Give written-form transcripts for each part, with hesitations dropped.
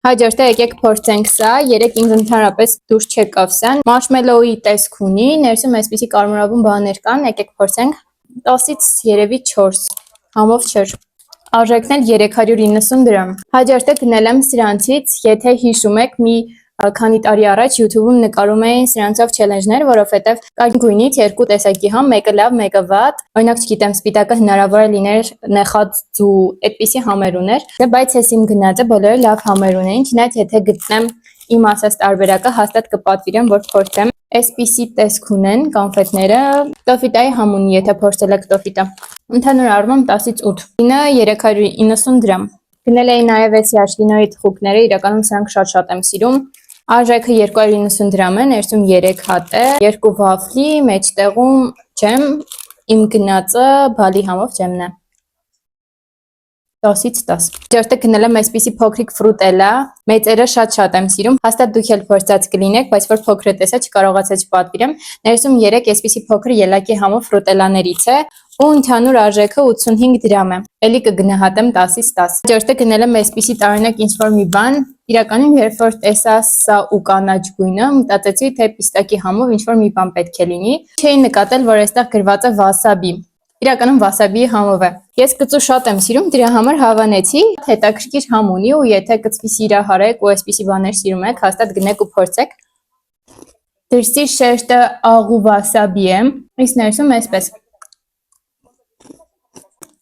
Հաջորդը եկեք փորձենք սա, երեք ինձ ընդհանրապես դուրս չեկավ սա, մարշմելոուի տեսք ունի, ներսում այսպիսի կարմրավուն բաներ կան, եկեք փորձենք, 10-ից երևի 4, համով չէր, արժեքն էլ 390 դրամ, հաջորդը գնել եմ սրանցից, եթե հիշում եք մի քանի տարի առաջ YouTube-ում նկարում էին սրանցով չելենջներ, որովհետև կար գույնից երկու տեսակի համ, մեկը լավ, մեկը վատ, օրինակ չգիտեմ, սպիտակը հնարավոր է լիներ նեխած ու այդպիսի համեր ուներ, բայց ես իմ գնածը բոլորը լավ համեր ունեին, չնայած եթե գտնեմ իմ ասած տարբերակը հաստատ կպատվիրեմ, որ փորձեմ, այսպիսի տեսք ունեն կոնֆետները, տոֆիտայի համ ունի, եթե փորձել եք տոֆիտա, ընդհանուր առմամբ 10-ից 8, գինը 390 դրամ, գնել էի նաև Էսիաշլինոյի թխուկները, իրականում սրանք շատ եմ սիրում, արժեքը 290 դրամ է, ներսում 3 հատ է, 2 վաֆլի, մեջտեղում ջեմ, իմ գնածը բալի համով ջեմն է, 10-ից 10, հաջորդը գնել եմ այսպիսի փոքրիկ ֆրուտելա, մեծերը շատ եմ սիրում, հաստատ դուք էլ փորձած կլինեք, բայց որ փոքրը տեսա չկարողացա չպատվիրեմ, ներսում 3 այսպիսի փոքր ելակի համով ֆրուտելաներից է, ու ընդհանուր արժեքը 85 դրամ է, էլի կգնահատեմ 10-ից 10, հաջորդը գնել եմ այսպիսի տարօրինակ ինչ-որ մի բան, իրականում երբ որ տեսա սա ու կանաչ գույնը, մտածեցի թե պիստակի համով ինչ-որ մի բան պետք է լինի, չէի նկատել, որ այստեղ գրված է վասաբի, իրականում վասաբիի համով է, ես կծու շատ եմ սիրում, դրա համար հավանեցի, հետաքրքիր համ ունի ու եթե կծվի սիրահարեք ու այսպիսի բաներ սիրում եք, հաստատ գնեք ու փորձեք, դրսի շերտը աղու վասաբի է, իսկ ներսում այսպես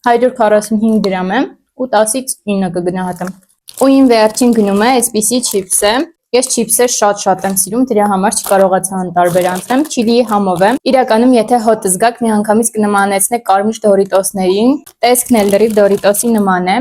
145 դրամ է ու 10-ից 9 կգնահատեմ, ու իմ վերջին գնում է այսպիսի չիպս է, ես չիպսը շատ եմ սիրում, դրա համար չկարողացա անտարբեր անցնեմ, չիլիի համով է, իրականում եթե հոտը զգաք միանգամից կնմանեցնեք կարմիր դորիտոսներին, տեսքն էլ լրիվ դորիտոսի նման է,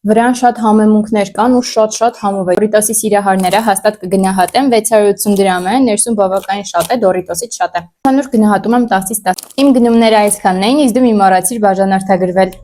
վրան շատ համեմունքներ կան ու շատ համով է, դորիտոսի սիրահարները հաստատ կգնահատեմ, 680 դրամ է, ներսում բավականին շատ է, դորիտոսից շատ է, ընդհանուր գնահատում եմ 10-ից 10, իմ գնումները այսքանն էին, իսկ դու մի մոռացիր բաժանորդագրվել։